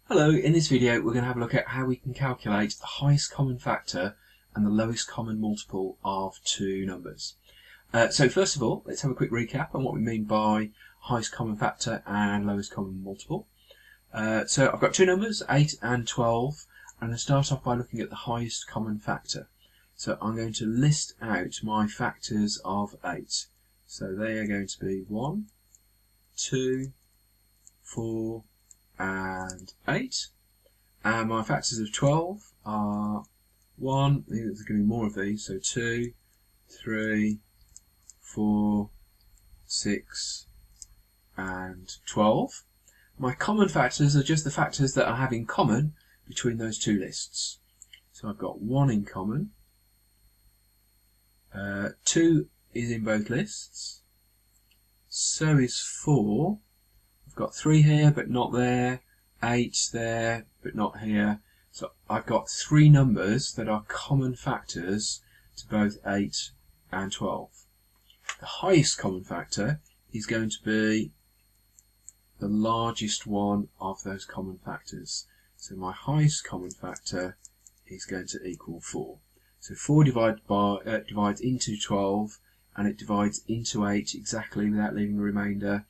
Hello, in this video we're going to have a look at how we can calculate the highest common factor and the lowest common multiple of two numbers. So first of all, let's have a quick recap on what we mean by highest common factor and lowest common multiple. So I've got two numbers, 8 and 12. I'm going to start off by looking at the highest common factor. So I'm going to list out my factors of 8. So they are going to be 1, 2, 4, and 8, and my factors of 12 are 1, there's going to be more of these, so 2, 3, 4, 6, and 12. My common factors are just the factors that I have in common between those two lists. So I've got 1 in common, 2 is in both lists, so is 4. I've got 3 here but not there, 8 there but not here, so I've got 3 numbers that are common factors to both 8 and 12. The highest common factor is going to be the largest one of those common factors. So my highest common factor is going to equal 4. So 4 divides into 12 and it divides into 8 exactly without leaving a remainder.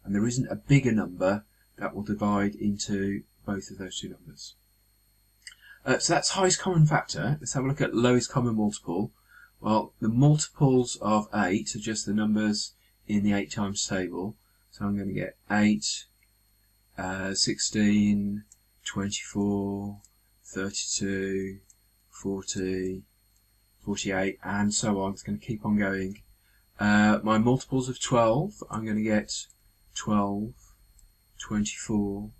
And there isn't a bigger number that will divide into both of those two numbers. So that's highest common factor. Let's have a look at lowest common multiple. Well, the multiples of 8 are just the numbers in the 8 times table. So I'm going to get 8, 16, 24, 32, 40, 48, and so on. It's going to keep on going. My multiples of 12, I'm going to get 12, 24,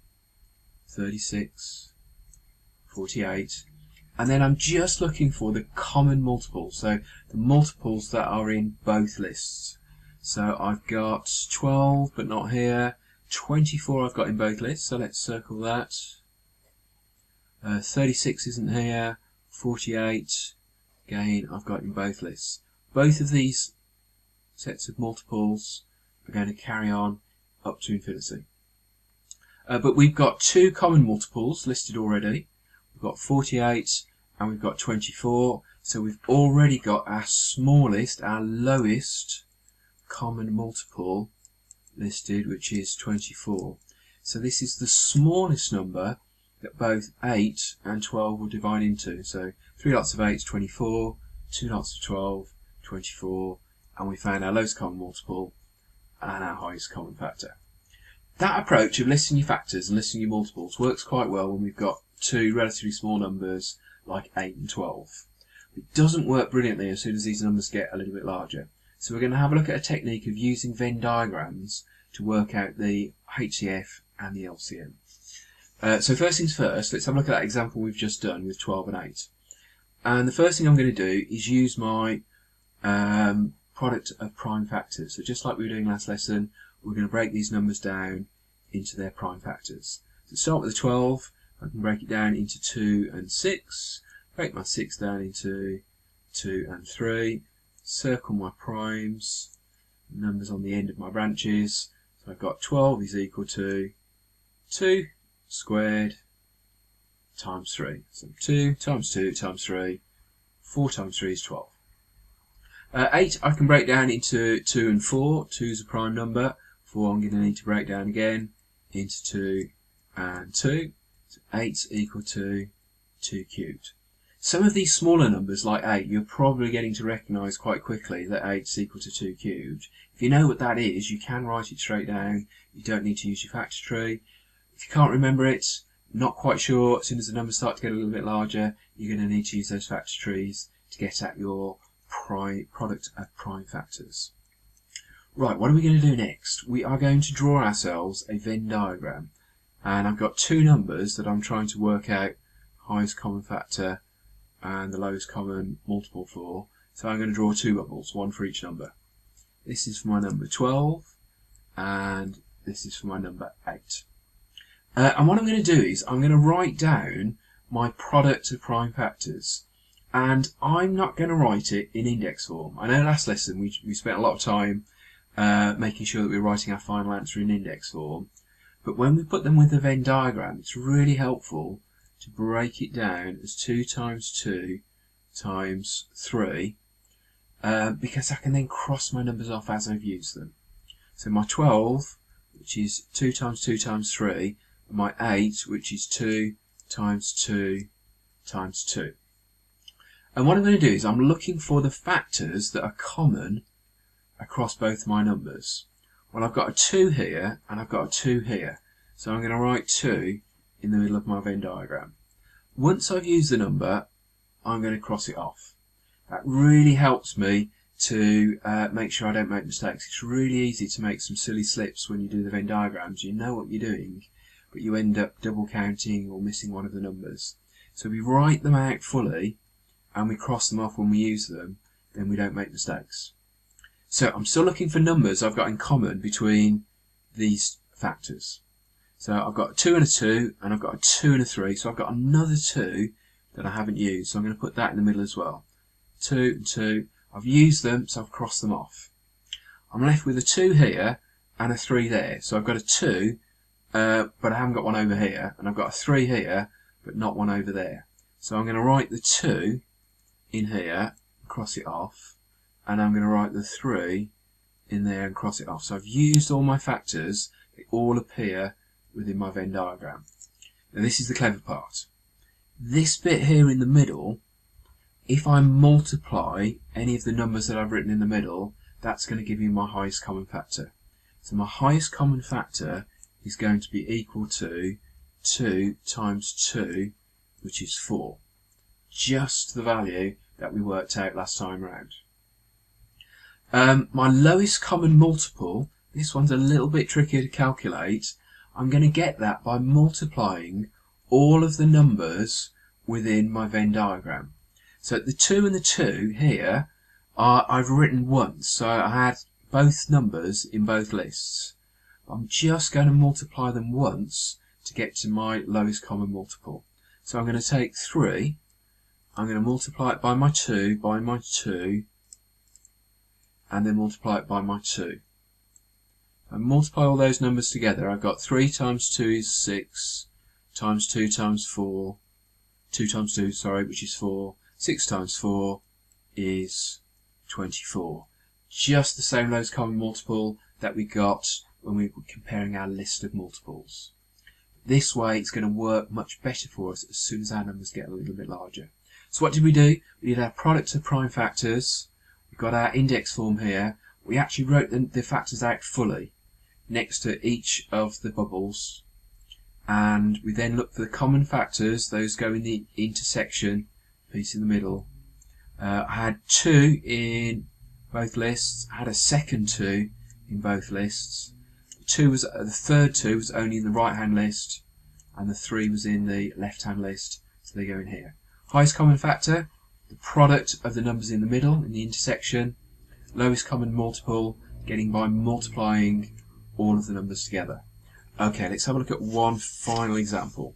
36, 48, and then I'm just looking for the common multiples, so the multiples that are in both lists. So I've got 12 but not here, 24 I've got in both lists, so let's circle that. 36 isn't here, 48 again I've got in both lists. Both of these sets of multiples are going to carry on up to infinity. But we've got 2 common multiples listed already. We've got 48 and we've got 24. So we've already got our smallest, our lowest common multiple listed, which is 24. So this is the smallest number that both 8 and 12 will divide into. So 3 lots of 8 is 24, 2 lots of 12, 24, and we found our lowest common multiple and our highest common factor. That approach of listing your factors and listing your multiples works quite well when we've got two relatively small numbers like 8 and 12. It doesn't work brilliantly as soon as these numbers get a little bit larger. So we're going to have a look at a technique of using Venn diagrams to work out the HCF and the LCM. So first things first, let's have a look at that example we've just done with 12 and 8. And the first thing I'm going to do is use my product of prime factors. So just like we were doing last lesson, we're going to break these numbers down into their prime factors. So start with the 12, I can break it down into 2 and 6, break my 6 down into 2 and 3, circle my primes, numbers on the end of my branches. So I've got 12 is equal to 2 squared times 3. So 2 times 2 times 3, 4 times 3 is 12. 8 I can break down into 2 and 4. 2 is a prime number. 4 I'm going to need to break down again into 2 and 2. So 8 is equal to 2 cubed. Some of these smaller numbers like 8 you're probably getting to recognise quite quickly that 8 is equal to 2 cubed. If you know what that is, you can write it straight down. You don't need to use your factor tree. If you can't remember it, not quite sure, as soon as the numbers start to get a little bit larger, you're going to need to use those factor trees to get at your product of prime factors. Right, what are we going to do next? We are going to draw ourselves a Venn diagram, and I've got 2 numbers that I'm trying to work out highest common factor and the lowest common multiple for. So I'm going to draw 2 bubbles, one for each number. This is for my number 12 and this is for my number 8. And what I'm going to do is I'm going to write down my product of prime factors. And I'm not going to write it in index form. I know last lesson we spent a lot of time making sure that we're writing our final answer in index form. But when we put them with the Venn diagram, it's really helpful to break it down as 2 times 2 times 3, because I can then cross my numbers off as I've used them. So my 12, which is 2 times 2 times 3, and my 8, which is 2 times 2 times 2. And what I'm going to do is I'm looking for the factors that are common across both my numbers. Well, I've got a 2 here and I've got a 2 here. So I'm going to write 2 in the middle of my Venn diagram. Once I've used the number, I'm going to cross it off. That really helps me to make sure I don't make mistakes. It's really easy to make some silly slips when you do the Venn diagrams. You know what you're doing, but you end up double counting or missing one of the numbers. So we write them out fully and we cross them off when we use them, then we don't make mistakes. So I'm still looking for numbers I've got in common between these factors. So I've got a 2 and a 2, and I've got a 2 and a 3, so I've got another 2 that I haven't used, so I'm going to put that in the middle as well. 2 and 2, I've used them, so I've crossed them off. I'm left with a 2 here and a 3 there, so I've got a 2, but I haven't got one over here, and I've got a 3 here, but not one over there. So I'm going to write the 2 in here, cross it off, and I'm going to write the 3 in there and cross it off. So I've used all my factors, they all appear within my Venn diagram. Now this is the clever part. This bit here in the middle, if I multiply any of the numbers that I've written in the middle, that's going to give me my highest common factor. So my highest common factor is going to be equal to 2 times 2, which is 4. Just the value that we worked out last time round. My lowest common multiple, this one's a little bit trickier to calculate. I'm going to get that by multiplying all of the numbers within my Venn diagram. So the 2 and the 2 here I've written once, so I had both numbers in both lists. I'm just going to multiply them once to get to my lowest common multiple. So I'm going to take 3, I'm going to multiply it by my 2, and then multiply it by my 2. And multiply all those numbers together. I've got 3 times 2 is 6, times 2 times 4, 2 times 2, sorry, which is 4. 6 times 4 is 24. Just the same lowest common multiple that we got when we were comparing our list of multiples. This way it's going to work much better for us as soon as our numbers get a little bit larger. So what did we do? We did our product of prime factors. We've got our index form here. We actually wrote the factors out fully next to each of the bubbles. And we then looked for the common factors. Those go in the intersection piece in the middle. I had 2 in both lists. I had a second 2 in both lists. The third 2 was only in the right hand list, and the 3 was in the left hand list, so they go in here. Highest common factor, the product of the numbers in the middle, in the intersection. Lowest common multiple, getting by multiplying all of the numbers together. Okay, let's have a look at one final example.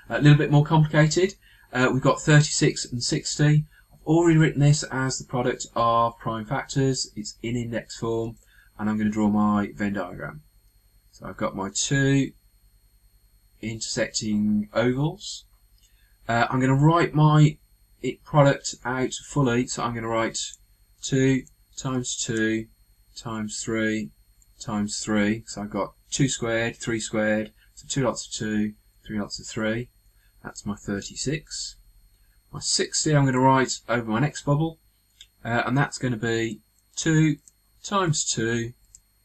A little bit more complicated. We've got 36 and 60. I've already written this as the product of prime factors. It's in index form, and I'm going to draw my Venn diagram. So I've got my 2 intersecting ovals. I'm going to write my product out fully, so I'm going to write 2 times 2 times 3 times 3. So I've got 2 squared, 3 squared, so 2 lots of 2, 3 lots of 3. That's my 36. My 60 I'm going to write over my next bubble, and that's going to be 2 times 2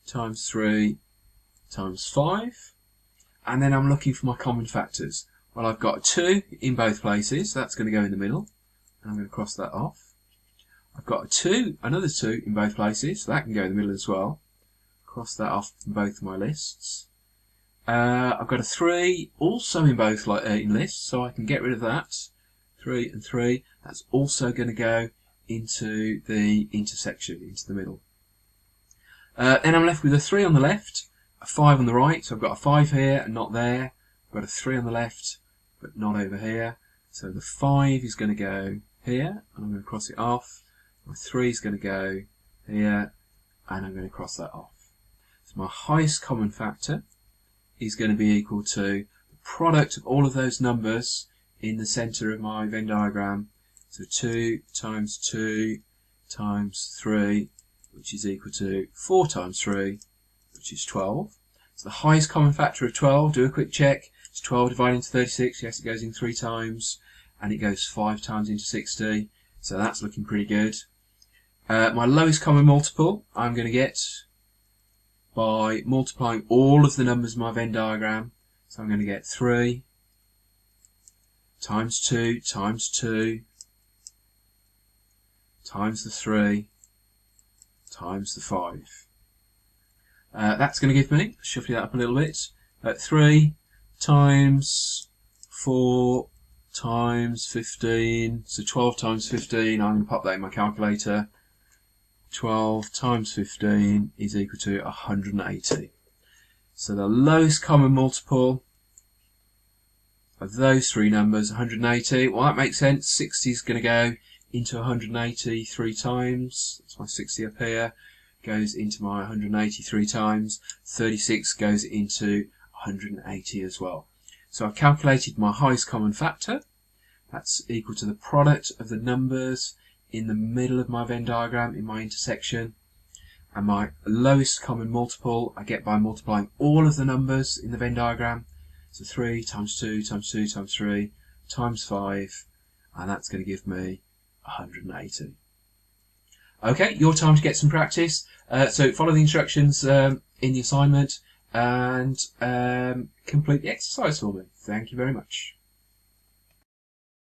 times 3 times 5. And then I'm looking for my common factors. Well, I've got a 2 in both places, so that's going to go in the middle, and I'm going to cross that off. I've got a 2, another 2 in both places, so that can go in the middle as well. Cross that off from both of my lists. I've got a 3 also in both lists, so I can get rid of that. 3 and 3, that's also going to go into the intersection, into the middle. Then I'm left with a 3 on the left, a 5 on the right, so I've got a 5 here and not there. I've got a 3 on the left, but not over here. So the 5 is going to go here, and I'm going to cross it off. My 3 is going to go here, and I'm going to cross that off. So my highest common factor is going to be equal to the product of all of those numbers in the centre of my Venn diagram. So 2 times 2 times 3, which is equal to 4 times 3, which is 12. So the highest common factor of 12, do a quick check. It's 12 divided into 36. Yes, it goes in 3 times, and it goes 5 times into 60. So that's looking pretty good. My lowest common multiple I'm going to get by multiplying all of the numbers in my Venn diagram. So I'm going to get 3 times 2 times 2 times the 3 times the 5. That's going to give me, shuffle that up a little bit, 3 times 4 times 15, so 12 times 15, I'm going to pop that in my calculator. 12 times 15 is equal to 180. So the lowest common multiple of those three numbers, 180, well that makes sense. 60 is going to go into 180 3 times. That's my 60 up here. Goes into my 180 3 times. 36 goes into 180 as well. So I've calculated my highest common factor. That's equal to the product of the numbers in the middle of my Venn diagram, in my intersection. And my lowest common multiple I get by multiplying all of the numbers in the Venn diagram. So 3 times 2 times 2 times 3 times 5, and that's going to give me 180. Okay, your time to get some practice. So follow the instructions in the assignment and complete the exercise for me. Thank you very much.